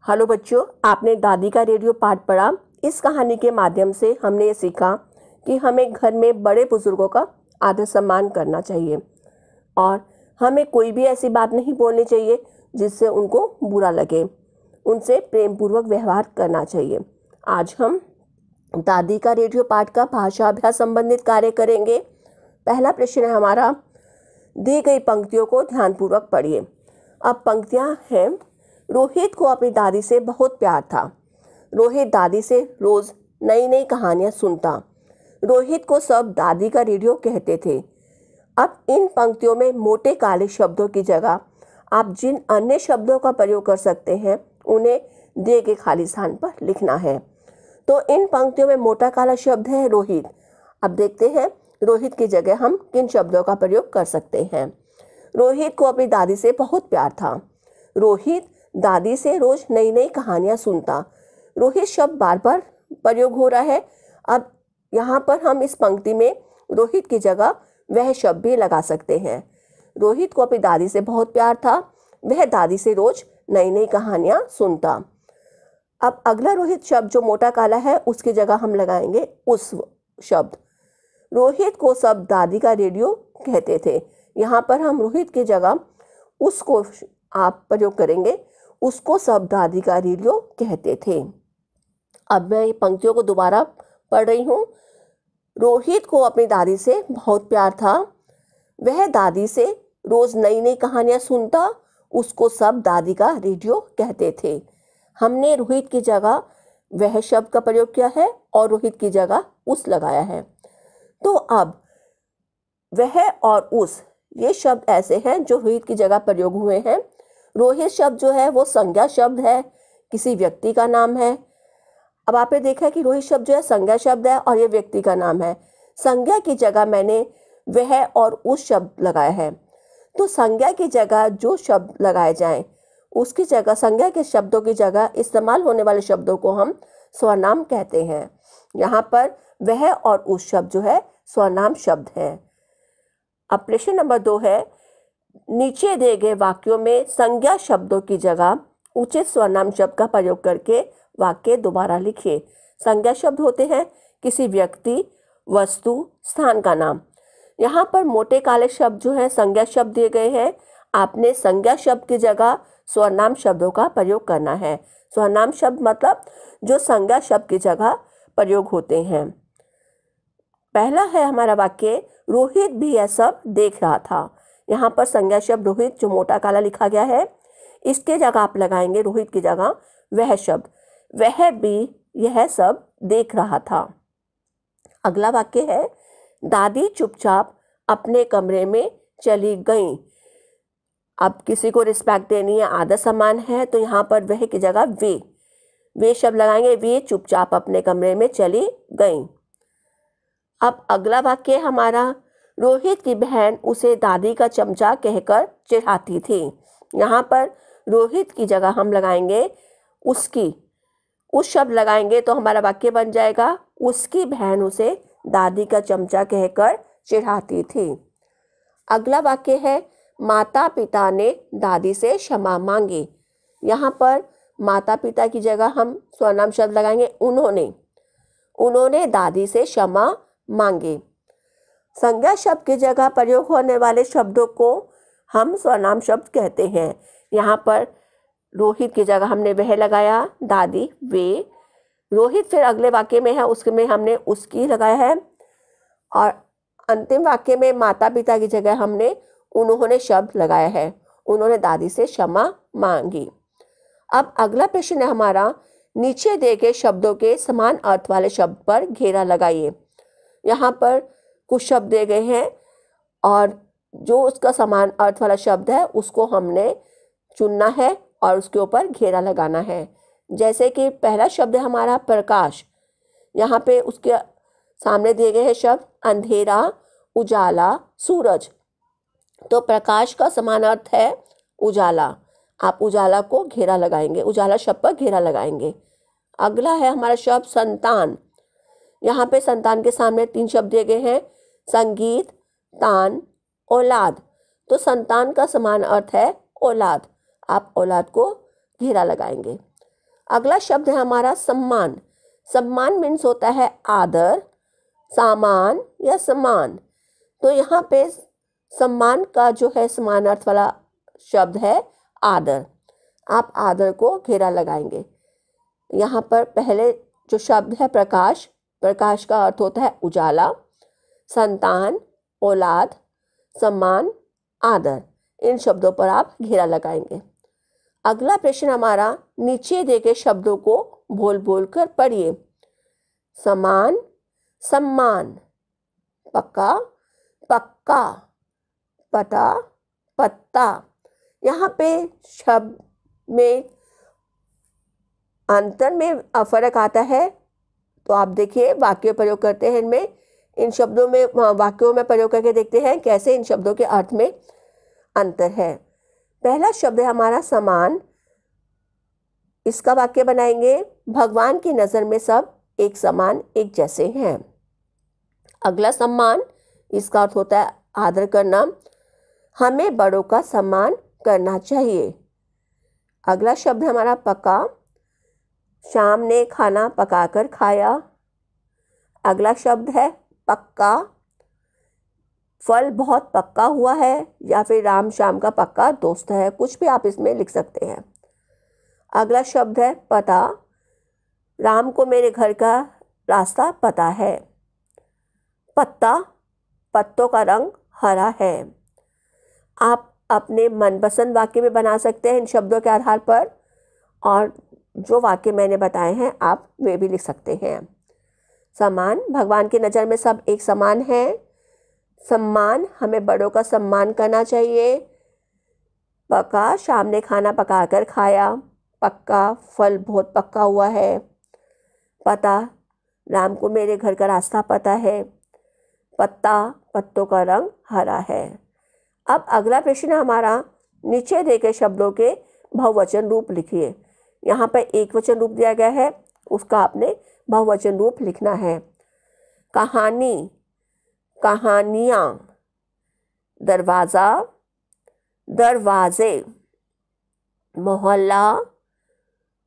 Hello बच्चों, आपने दादी का रेडियो पाठ पढ़ा। इस कहानी के माध्यम से हमने ये सीखा कि हमें घर में बड़े बुजुर्गों का आदर सम्मान करना चाहिए और हमें कोई भी ऐसी बात नहीं बोलनी चाहिए जिससे उनको बुरा लगे। उनसे प्रेम पूर्वक व्यवहार करना चाहिए। आज हम दादी का रेडियो पाठ का भाषा अभ्यास संबंधित कार्य करेंगे। पहला प्रश्न है हमारा, दी गई पंक्तियों को ध्यानपूर्वक पढ़िए। अब पंक्तियां हैं, रोहित को अपनी दादी से बहुत प्यार था। रोहित दादी से रोज नई नई कहानियां सुनता। रोहित को सब दादी का रेडियो कहते थे। अब इन पंक्तियों में मोटे काले शब्दों की जगह आप जिन अन्य शब्दों का प्रयोग कर सकते हैं उन्हें दिए गए खाली स्थान पर लिखना है। तो इन पंक्तियों में मोटा काला शब्द है रोहित। अब देखते हैं रोहित की जगह हम किन शब्दों का प्रयोग कर सकते हैं। रोहित को अपनी दादी से बहुत प्यार था। रोहित दादी से रोज नई नई कहानियां सुनता। रोहित शब्द बार बार प्रयोग हो रहा है। अब यहाँ पर हम इस पंक्ति में रोहित की जगह वह शब्द भी लगा सकते हैं। रोहित को अपनी दादी से बहुत प्यार था। वह दादी से रोज नई नई कहानियां सुनता। अब अगला रोहित शब्द जो मोटा काला है उसकी जगह हम लगाएंगे उस शब्द। रोहित को सब दादी का रेडियो कहते थे। यहाँ पर हम रोहित की जगह उसको आप प्रयोग करेंगे, उसको सब दादी का रेडियो कहते थे। अब मैं ये पंक्तियों को दोबारा पढ़ रही हूँ। रोहित को अपनी दादी से बहुत प्यार था। वह दादी से रोज नई नई कहानियां सुनता। उसको सब दादी का रेडियो कहते थे। हमने रोहित की जगह वह शब्द का प्रयोग किया है और रोहित की जगह उस लगाया है। तो अब वह और उस ये शब्द ऐसे हैं जो रोहित की जगह प्रयोग हुए हैं। रोहित शब्द जो है वो संज्ञा शब्द है, किसी व्यक्ति का नाम है। अब आपने देखा कि रोहित शब्द जो है संज्ञा शब्द है और ये व्यक्ति का नाम है। संज्ञा की जगह मैंने वह और उस शब्द लगाया है। तो संज्ञा की जगह जो शब्द लगाए जाएं उसकी जगह, संज्ञा के शब्दों की जगह इस्तेमाल होने वाले शब्दों को हम स्वनाम कहते हैं। यहाँ पर वह और उस शब्द जो है स्वनाम शब्द है। अब प्रश्न नंबर 2 है, नीचे दिए गए वाक्यों में संज्ञा शब्दों की जगह उचित स्वनाम शब्द का प्रयोग करके वाक्य दोबारा लिखिए। संज्ञा शब्द होते हैं किसी व्यक्ति, वस्तु, स्थान का नाम। यहाँ पर मोटे काले शब्द जो है संज्ञा शब्द दिए गए हैं। आपने संज्ञा शब्द की जगह स्वनाम शब्दों का प्रयोग करना है। स्वनाम शब्द मतलब जो संज्ञा शब्द की जगह प्रयोग होते हैं। पहला है हमारा वाक्य, रोहित भी यह सब देख रहा था। यहाँ पर संज्ञा शब्द रोहित जो मोटा काला लिखा गया है, इसके जगह आप लगाएंगे रोहित की जगह वह शब्द। वह भी यह सब देख रहा था। अगला वाक्य है, दादी चुपचाप अपने कमरे में चली गई। अब किसी को रिस्पेक्ट देनी है, आदर सम्मान है, तो यहाँ पर वह की जगह वे शब्द लगाएंगे। वे चुपचाप अपने कमरे में चली गई। अब अगला वाक्य हमारा, रोहित की बहन उसे दादी का चमचा कहकर चिढ़ाती थी। यहाँ पर रोहित की जगह हम लगाएंगे उसकी, उस शब्द लगाएंगे तो हमारा वाक्य बन जाएगा, उसकी बहन उसे दादी का चमचा कहकर चिढ़ाती थी। अगला वाक्य है, माता पिता ने दादी से क्षमा मांगी। यहाँ पर माता पिता की जगह हम स्वनाम शब्द लगाएंगे उन्होंने दादी से क्षमा मांगी। संज्ञा शब्द की जगह प्रयोग होने वाले शब्दों को हम स्वनाम शब्द कहते हैं। यहाँ पर रोहित की जगह हमने वह लगाया, दादी वे। रोहित फिर अगले वाक्य में है, उसमें हमने उसकी लगाया है और अंतिम वाक्य में माता पिता की जगह हमने उन्होंने शब्द लगाया है। उन्होंने दादी से क्षमा मांगी। अब अगला प्रश्न है हमारा, नीचे दिए गए शब्दों के समान अर्थ वाले शब्द पर घेरा लगाइए। यहाँ पर कुछ शब्द दिए गए हैं और जो उसका समान अर्थ वाला शब्द है उसको हमने चुनना है और उसके ऊपर घेरा लगाना है। जैसे कि पहला शब्द है हमारा प्रकाश। यहाँ पे उसके सामने दिए गए हैं शब्द अंधेरा, उजाला, सूरज। तो प्रकाश का समान अर्थ है उजाला। आप उजाला को घेरा लगाएंगे, उजाला शब्द पर घेरा लगाएंगे। अगला है हमारा शब्द संतान। यहाँ पे संतान के सामने 3 शब्द दिए गए हैं, संगीत, तान, औलाद। तो संतान का समान अर्थ है औलाद। आप औलाद को घेरा लगाएंगे। अगला शब्द है हमारा सम्मान। सम्मान मीन्स होता है आदर, सामान या सम्मान। तो यहाँ पे सम्मान का जो है समान अर्थ वाला शब्द है आदर। आप आदर को घेरा लगाएंगे। यहाँ पर पहले जो शब्द है प्रकाश, प्रकाश का अर्थ होता है उजाला, संतान, औलाद, सम्मान, आदर। इन शब्दों पर आप घेरा लगाएंगे। अगला प्रश्न हमारा, नीचे दिए गए शब्दों को बोल बोल कर पढ़िए। समान, सम्मान, पक्का, पक्का, पता, पत्ता। यहाँ पे शब्द में अंतर में फर्क आता है। तो आप देखिए वाक्य प्रयोग करते हैं इनमें, इन शब्दों में वाक्यों में प्रयोग करके देखते हैं कैसे इन शब्दों के अर्थ में अंतर है। पहला शब्द है हमारा समान। इसका वाक्य बनाएंगे, भगवान की नज़र में सब एक समान, एक जैसे हैं। अगला सम्मान, इसका अर्थ होता है आदर करना। हमें बड़ों का सम्मान करना चाहिए। अगला शब्द हमारा पका। शाम ने खाना पकाकर खाया। अगला शब्द है पक्का। फल बहुत पक्का हुआ है, या फिर राम श्याम का पक्का दोस्त है, कुछ भी आप इसमें लिख सकते हैं। अगला शब्द है पता। राम को मेरे घर का रास्ता पता है। पत्ता, पत्तों का रंग हरा है। आप अपने मनपसंद वाक्य में बना सकते हैं इन शब्दों के आधार पर, और जो वाक्य मैंने बताए हैं आप वे भी लिख सकते हैं। समान, भगवान की नज़र में सब एक समान है। सम्मान, हमें बड़ों का सम्मान करना चाहिए। पका, शाम ने खाना पकाकर खाया। पक्का, फल बहुत पक्का हुआ है। पता, राम को मेरे घर का रास्ता पता है। पत्ता, पत्तों का रंग हरा है। अब अगला प्रश्न हमारा, नीचे दिए गए शब्दों के बहुवचन रूप लिखिए। यहाँ पर एक वचन रूप दिया गया है, उसका आपने बहुवचन रूप लिखना है। कहानी, कहानियाँ। दरवाज़ा, दरवाजे। मोहल्ला,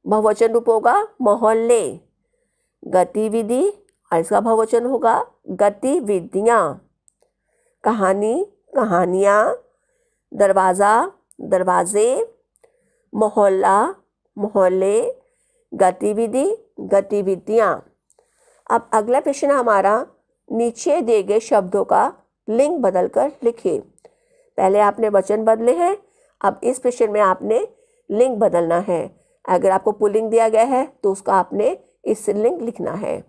बहुवचन रूप होगा मोहल्ले। गतिविधि, और इसका बहुवचन होगा गतिविधियाँ। कहानी, कहानियाँ। दरवाज़ा, दरवाजे। मोहल्ला, मोहल्ले। गतिविधि, गतिविधियाँ। अब अगला प्रश्न हमारा, नीचे दिए गए शब्दों का लिंग बदलकर लिखिए। पहले आपने वचन बदले हैं, अब इस प्रश्न में आपने लिंग बदलना है। अगर आपको पुल्लिंग दिया गया है तो उसका आपने स्त्रीलिंग लिखना है।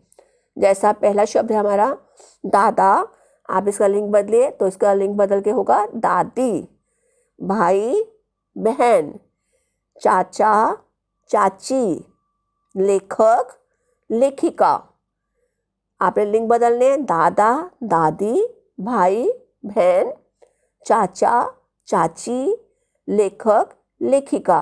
जैसा पहला शब्द है हमारा दादा, आप इसका लिंग बदलिए तो इसका लिंग बदल के होगा दादी। भाई, बहन। चाचा, चाची। लेखक, लेखिका। आपने लिंग बदलने हैं, दादा, दादी, भाई, बहन, चाचा, चाची, लेखक, लेखिका।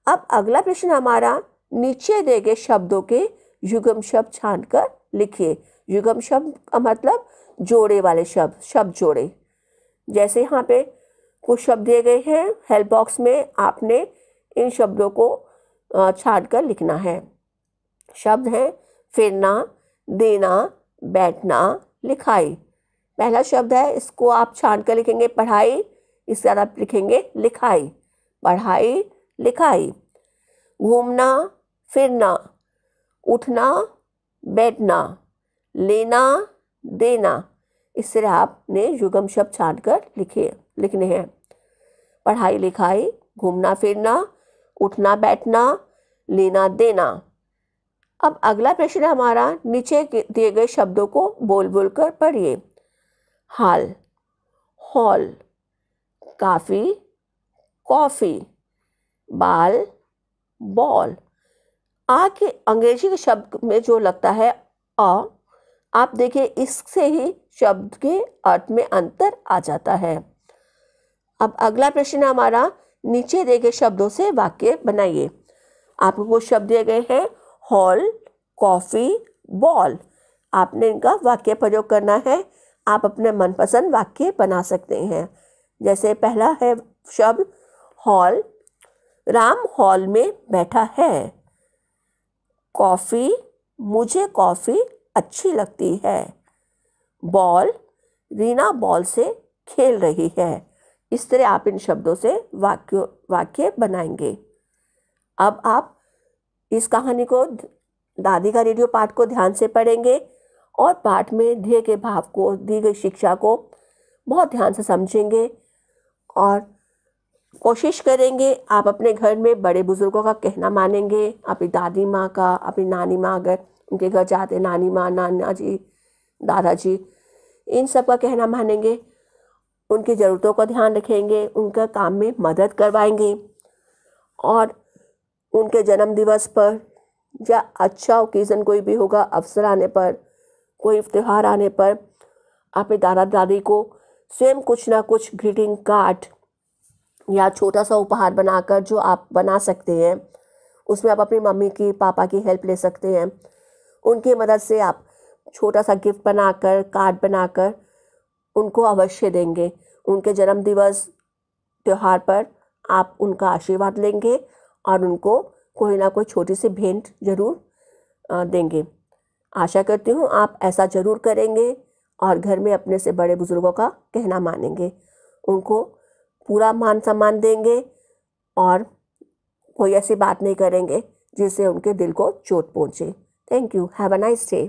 अब अगला प्रश्न हमारा, नीचे दिए गए शब्दों के युग्म शब्द छांटकर लिखिए। युग्म शब्द का मतलब जोड़े वाले शब्द, शब्द जोड़े। जैसे यहाँ पे कुछ शब्द दिए गए हैं हेल्प बॉक्स में, आपने इन शब्दों को छांटकर लिखना है। शब्द हैं फिरना, देना, बैठना, लिखाई। पहला शब्द है, इसको आप छांट कर लिखेंगे पढ़ाई, इसके बाद आप लिखेंगे लिखाई। पढ़ाई, लिखाई। घूमना, फिरना। उठना, बैठना। लेना, देना। इस तरह आपने युग्म शब्द छांट कर लिखने हैं। पढ़ाई, लिखाई, घूमना फिरना, उठना बैठना, लेना देना। अब अगला प्रश्न हमारा, नीचे दिए गए शब्दों को बोल बोल कर पढ़िए। हाल, हॉल। काफ़ी, कॉफ़ी। बाल, बॉल। आ के अंग्रेजी के शब्द में जो लगता है अ, आप देखिए इससे ही शब्द के अर्थ में अंतर आ जाता है। अब अगला प्रश्न हमारा, नीचे दिए गए शब्दों से वाक्य बनाइए। आपको कुछ शब्द दिए गए हैं हॉल, कॉफ़ी, बॉल। आपने इनका वाक्य प्रयोग करना है। आप अपने मनपसंद वाक्य बना सकते हैं। जैसे पहला है शब्द हॉल। राम हॉल में बैठा है। कॉफ़ी, मुझे कॉफ़ी अच्छी लगती है। बॉल, रीना बॉल से खेल रही है। इस तरह आप इन शब्दों से वाक्य बनाएंगे। अब आप इस कहानी को, दादी का रेडियो पाठ को ध्यान से पढ़ेंगे और पाठ में दिए गए भाव को, दी गई शिक्षा को बहुत ध्यान से समझेंगे और कोशिश करेंगे आप अपने घर में बड़े बुजुर्गों का कहना मानेंगे। अपनी दादी माँ का, अपनी नानी माँ, अगर उनके घर जाते, नानी माँ, नाना जी, दादाजी, इन सब का कहना मानेंगे। उनकी ज़रूरतों का ध्यान रखेंगे, उनका काम में मदद करवाएंगे और उनके जन्म दिवस पर या अच्छा ओकेज़न कोई भी होगा, अवसर आने पर, कोई त्यौहार आने पर अपने दादा दादी को स्वयं कुछ ना कुछ ग्रीटिंग कार्ड या छोटा सा उपहार बनाकर, जो आप बना सकते हैं, उसमें आप अपनी मम्मी की, पापा की हेल्प ले सकते हैं। उनकी मदद से आप छोटा सा गिफ्ट बनाकर, कार्ड बनाकर उनको अवश्य देंगे। उनके जन्म दिवस, त्यौहार पर आप उनका आशीर्वाद लेंगे और उनको कोई ना कोई छोटी सी भेंट जरूर देंगे। आशा करती हूँ आप ऐसा ज़रूर करेंगे और घर में अपने से बड़े बुजुर्गों का कहना मानेंगे, उनको पूरा मान सम्मान देंगे और कोई ऐसी बात नहीं करेंगे जिससे उनके दिल को चोट पहुँचे। Thank you. Have a nice day.